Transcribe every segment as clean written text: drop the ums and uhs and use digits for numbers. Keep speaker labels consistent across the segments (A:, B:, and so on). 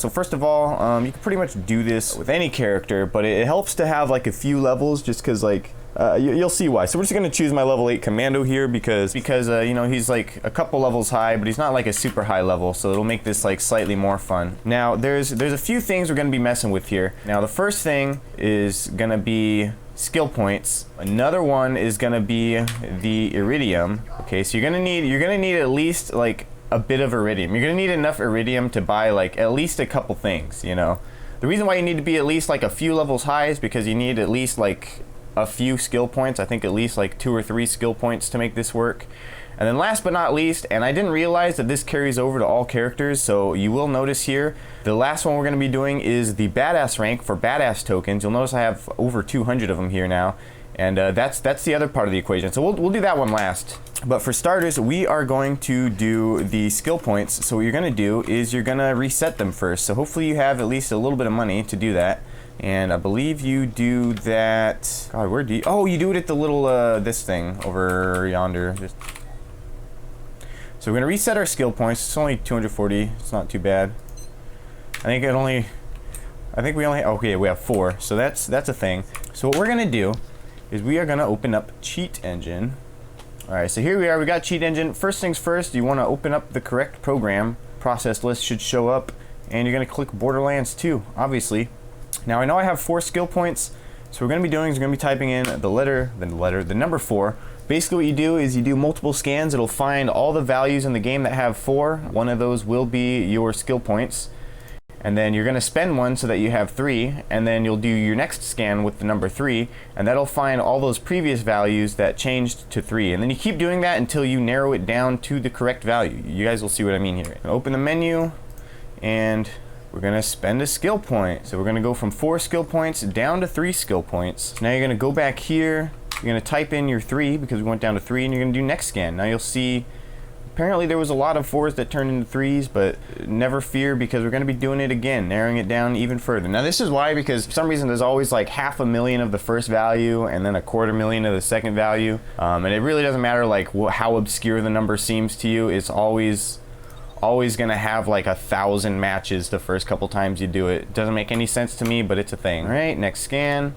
A: So first of all, you can pretty much do this with any character, but it helps to have like a few levels just because like you'll see why. So we're just gonna choose my level 8 commando here because you know, he's like a couple levels high, but he's not like a super high level, so it'll make this like slightly more fun. Now there's a few things we're gonna be messing with here. Now the first thing is gonna be skill points. Another one is gonna be the Eridium. Okay, so you're gonna need at least like a bit of Eridium. You're gonna need enough Eridium to buy like at least a couple things, you know. The reason why you need to be at least like a few levels high is because you need at least like a few skill points. I think at least like 2 or 3 skill points to make this work. And then last but not least, and I didn't realize that this carries over to all characters, so you will notice here, the last one we're gonna be doing is the badass rank for badass tokens. You'll notice I have over 200 of them here now. And that's the other part of the equation. So we'll do that one last. But for starters, we are going to do the skill points. So what you're gonna do is you're gonna reset them first. So hopefully you have at least a little bit of money to do that. And I believe you do that. God, where do you? Oh, you do it at the little this thing over yonder. So we're gonna reset our skill points. It's only 240. It's not too bad. I think we only. Okay, we have 4. So that's a thing. So what we're gonna do is we are gonna open up Cheat Engine. Alright, so here we are, we got Cheat Engine. First things first, you wanna open up the correct program. Process list should show up, and you're gonna click Borderlands 2, obviously. Now I know I have 4 skill points, so what we're gonna be doing is we're gonna be typing in the number 4. Basically what you do is you do multiple scans, it'll find all the values in the game that have 4. One of those will be your skill points. And then you're gonna spend one so that you have 3, and then you'll do your next scan with the number 3, and that'll find all those previous values that changed to 3. And then you keep doing that until you narrow it down to the correct value. You guys will see what I mean here. Open the menu, and we're gonna spend a skill point. So we're gonna go from 4 skill points down to 3 skill points. So now you're gonna go back here, you're gonna type in your 3 because we went down to 3, and you're gonna do next scan. Now you'll see apparently there was a lot of 4s that turned into 3s, but never fear because we're going to be doing it again, narrowing it down even further. Now this is why, because for some reason there's always like 500,000 of the first value and then 250,000 of the second value, and it really doesn't matter like how obscure the number seems to you. It's always going to have like 1,000 matches the first couple times you do it. It doesn't make any sense to me, but it's a thing. All right, next scan,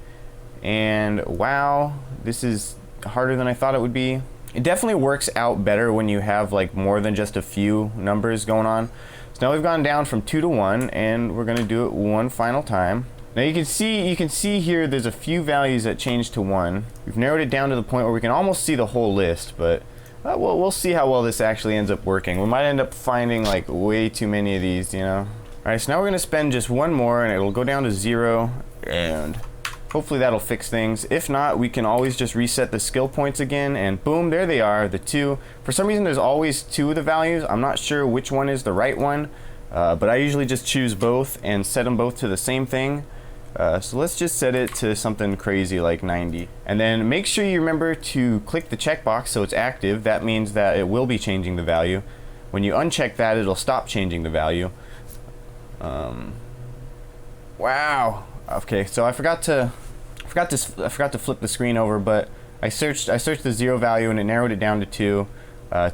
A: and wow, this is harder than I thought it would be. It definitely works out better when you have like more than just a few numbers going on. So now we've gone down from 2 to 1, and we're gonna do it one final time. Now you can see here there's a few values that change to 1. We've narrowed it down to the point where we can almost see the whole list, but we'll see how well this actually ends up working. We might end up finding like way too many of these, you know. All right, so now we're gonna spend just one more, and it'll go down to 0, and hopefully that'll fix things. If not, we can always just reset the skill points again, and boom, there they are, the 2. For some reason there's always 2 of the values. I'm not sure which one is the right one, but I usually just choose both and set them both to the same thing. So let's just set it to something crazy like 90. And then make sure you remember to click the checkbox so it's active. That means that it will be changing the value. When you uncheck that, it'll stop changing the value. Wow. Okay, so I forgot to flip the screen over, but I searched the 0 value and it narrowed it down to 2.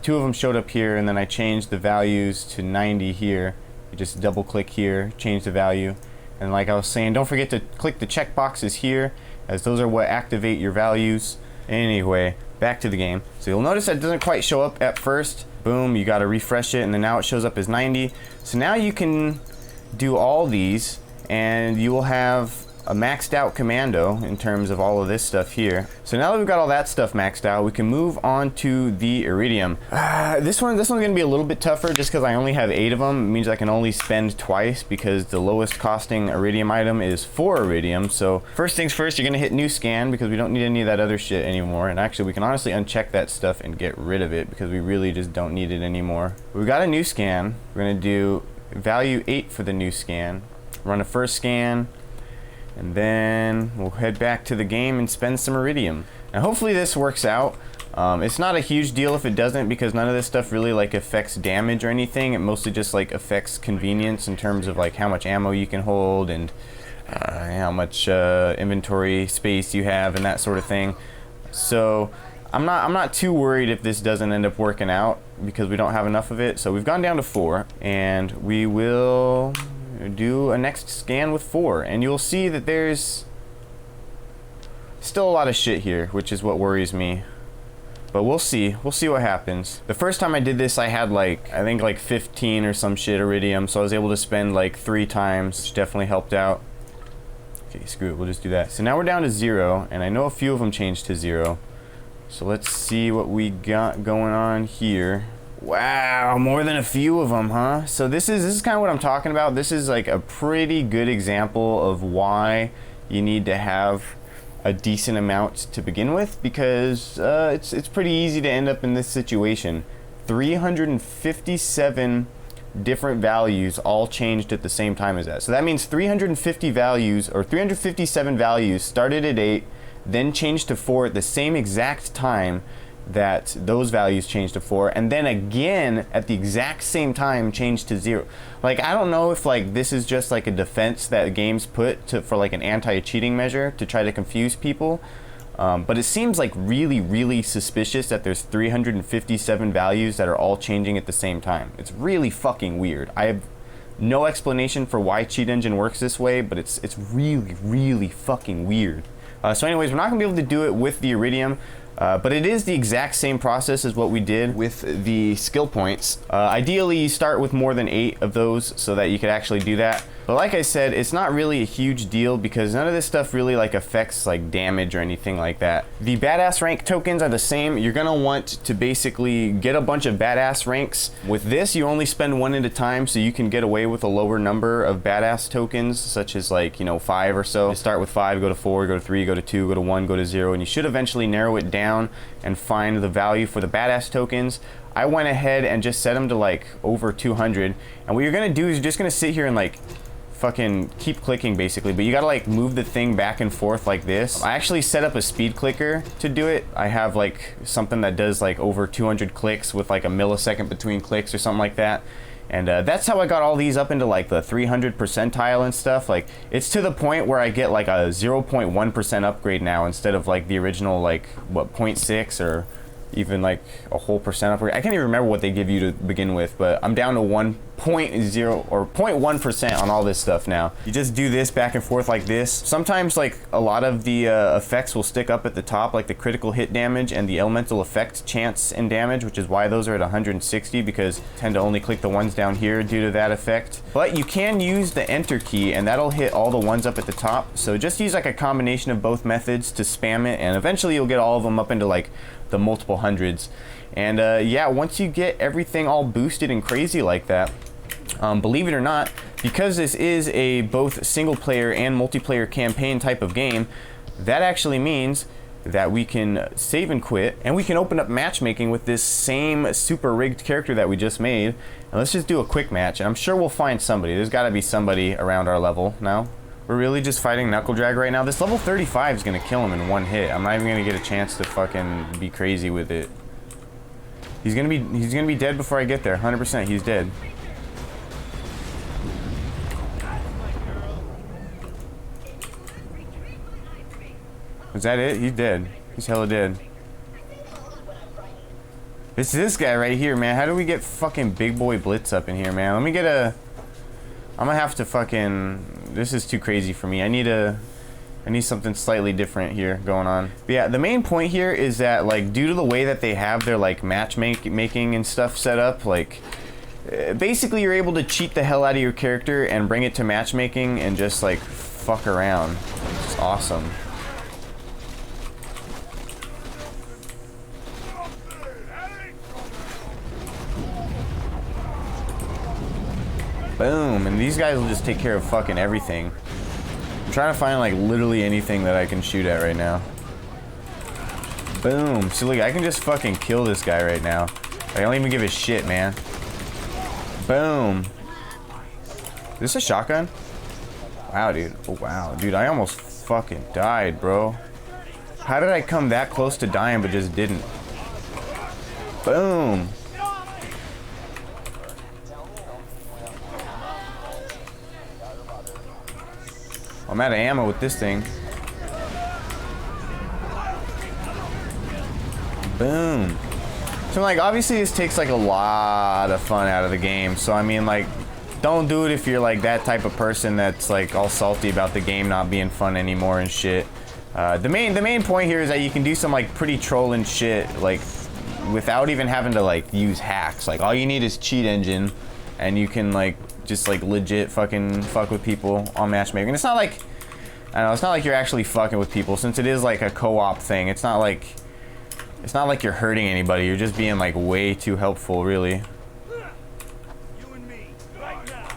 A: 2 of them showed up here, and then I changed the values to 90 here. You just double click here, change the value, and like I was saying, don't forget to click the check boxes here, as those are what activate your values. Anyway, back to the game. So you'll notice that it doesn't quite show up at first. Boom, you gotta refresh it, and then now it shows up as 90. So now you can do all these, and you will have a maxed out commando in terms of all of this stuff here. So now that we've got all that stuff maxed out, we can move on to the Eridium. This one's gonna be a little bit tougher just because I only have 8 of them. It means I can only spend twice because the lowest costing Eridium item is 4 Eridium. So first things first, you're gonna hit new scan because we don't need any of that other shit anymore. And actually we can honestly uncheck that stuff and get rid of it because we really just don't need it anymore. We got a new scan. We're gonna do value 8 for the new scan. Run a first scan, and then we'll head back to the game and spend some Eridium. Now hopefully this works out. It's not a huge deal if it doesn't, because none of this stuff really like affects damage or anything. It mostly just like affects convenience in terms of like how much ammo you can hold and how much inventory space you have and that sort of thing. So I'm not too worried if this doesn't end up working out because we don't have enough of it. So we've gone down to 4, and we will do a next scan with 4, and you'll see that there's still a lot of shit here, which is what worries me. But we'll see what happens. The first time I did this, I had like, I think like 15 or some shit Eridium, so I was able to spend like 3 times, which definitely helped out. Okay, screw it, we'll just do that. So now we're down to 0, and I know a few of them changed to 0. So let's see what we got going on here. Wow, more than a few of them, huh? So this is kind of what I'm talking about. This is like a pretty good example of why you need to have a decent amount to begin with, because it's pretty easy to end up in this situation. 357 different values all changed at the same time as that. So that means 350 values, or 357 values started at 8, then changed to 4 at the same exact time that those values changed to 4, and then again at the exact same time changed to 0. Like, I don't know if like this is just like a defense that games put to for like an anti-cheating measure to try to confuse people, but it seems like really suspicious that there's 357 values that are all changing at the same time. It's really fucking weird. I have no explanation for why Cheat Engine works this way, but it's really fucking weird. So anyways, we're not gonna be able to do it with the Eridium. But it is the exact same process as what we did with the skill points. Ideally, you start with more than 8 of those so that you could actually do that. But like I said, it's not really a huge deal because none of this stuff really like affects like damage or anything like that. The badass rank tokens are the same. You're gonna want to basically get a bunch of badass ranks. With this, you only spend 1 at a time, so you can get away with a lower number of badass tokens, such as like, you know, 5 or so. You start with 5, go to 4, go to 3, go to 2, go to 1, go to 0, and you should eventually narrow it down and find the value for the badass tokens. I went ahead and just set them to like over 200, and what you're gonna do is you're just gonna sit here and like fucking keep clicking basically, but you gotta like move the thing back and forth like this. I actually set up a speed clicker to do it. I have like something that does like over 200 clicks with like a millisecond between clicks or something like that. And that's how I got all these up into like the 300 percentile and stuff. Like, it's to the point where I get like a 0.1% upgrade now instead of like the original like what 0.6 or even like a whole percent upgrade. I can't even remember what they give you to begin with, but I'm down to 1.0 or 0.1% on all this stuff now. You just do this back and forth like this. Sometimes like a lot of the effects will stick up at the top, like the critical hit damage and the elemental effect chance and damage, which is why those are at 160, because I tend to only click the ones down here due to that effect. But you can use the enter key and that'll hit all the ones up at the top. So just use like a combination of both methods to spam it, and eventually you'll get all of them up into like the multiple hundreds. And yeah, once you get everything all boosted and crazy like that, believe it or not, because this is a both single player and multiplayer campaign type of game, that actually means that we can save and quit, and we can open up matchmaking with this same super rigged character that we just made. And let's just do a quick match, and I'm sure we'll find somebody. There's got to be somebody around our level now. We're really just fighting Knuckle Drag right now. This level 35 is gonna kill him in 1 hit. I'm not even gonna get a chance to fucking be crazy with it. He's gonna be dead before I get there. 100%, he's dead. Is that it? He's dead. He's hella dead. It's this guy right here, man. How do we get fucking Big Boy Blitz up in here, man? Let me get a... I'm gonna have to fucking... This is too crazy for me. I need something slightly different here going on. But yeah, the main point here is that, like, due to the way that they have their like matchmaking and stuff set up, like, basically you're able to cheat the hell out of your character and bring it to matchmaking and just like fuck around. It's awesome. Boom, and these guys will just take care of fucking everything. I'm trying to find like literally anything that I can shoot at right now. Boom. So look, I can just fucking kill this guy right now. I don't even give a shit, man. Boom. Is this a shotgun? Wow, dude. Oh, wow. Dude, I almost fucking died, bro. How did I come that close to dying but just didn't? Boom. I'm out of ammo with this thing. Boom. So like, obviously this takes like a lot of fun out of the game. So I mean, like, don't do it if you're like that type of person that's like all salty about the game not being fun anymore and shit. The main point here is that you can do some like pretty trolling shit like without even having to like use hacks. Like all you need is cheat engine, and you can like just like legit fucking fuck with people on matchmaking. It's not like, I don't know, it's not like you're actually fucking with people, since it is like a co-op thing. It's not like you're hurting anybody. You're just being like way too helpful, really.
B: You and me, right now.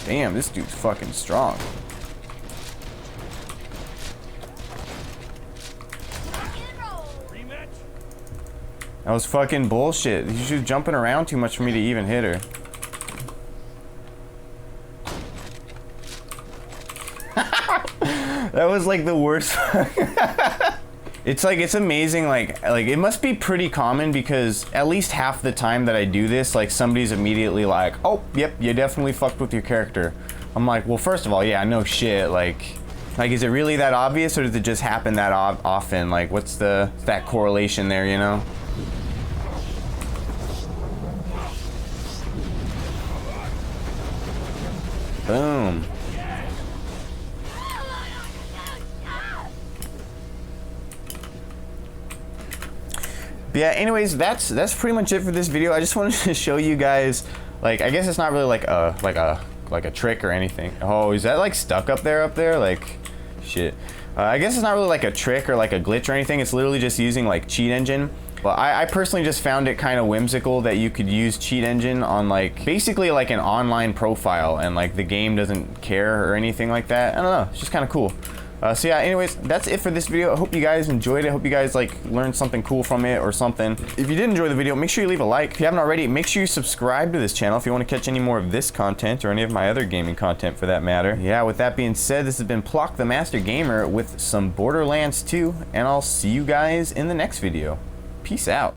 A: Damn, this dude's fucking strong.
B: Rematch?
A: That was fucking bullshit. She was jumping around too much for me to even hit her. That was like the worst. It's like, it's amazing, like it must be pretty common, because at least half the time that I do this, like somebody's immediately like, oh, yep, you definitely fucked with your character. I'm like, well, first of all, yeah, no shit, like is it really that obvious, or does it just happen that often? Like, what's that correlation there, you know? Boom. Yeah, anyways, that's pretty much it for this video. I just wanted to show you guys, like, I guess it's not really like a trick or anything. Oh, is that like stuck up there? Like, shit. I guess it's not really like a trick or like a glitch or anything. It's literally just using like cheat engine. Well, I personally just found it kind of whimsical that you could use cheat engine on like basically like an online profile, and like the game doesn't care or anything like that. I don't know, it's just kind of cool. So yeah, anyways, that's it for this video. I hope you guys enjoyed it. I hope you guys like learned something cool from it or something. If you did enjoy the video, make sure you leave a like. If you haven't already, make sure you subscribe to this channel if you want to catch any more of this content or any of my other gaming content for that matter. Yeah, with that being said, this has been Plock the Master Gamer with some Borderlands 2, and I'll see you guys in the next video. Peace out.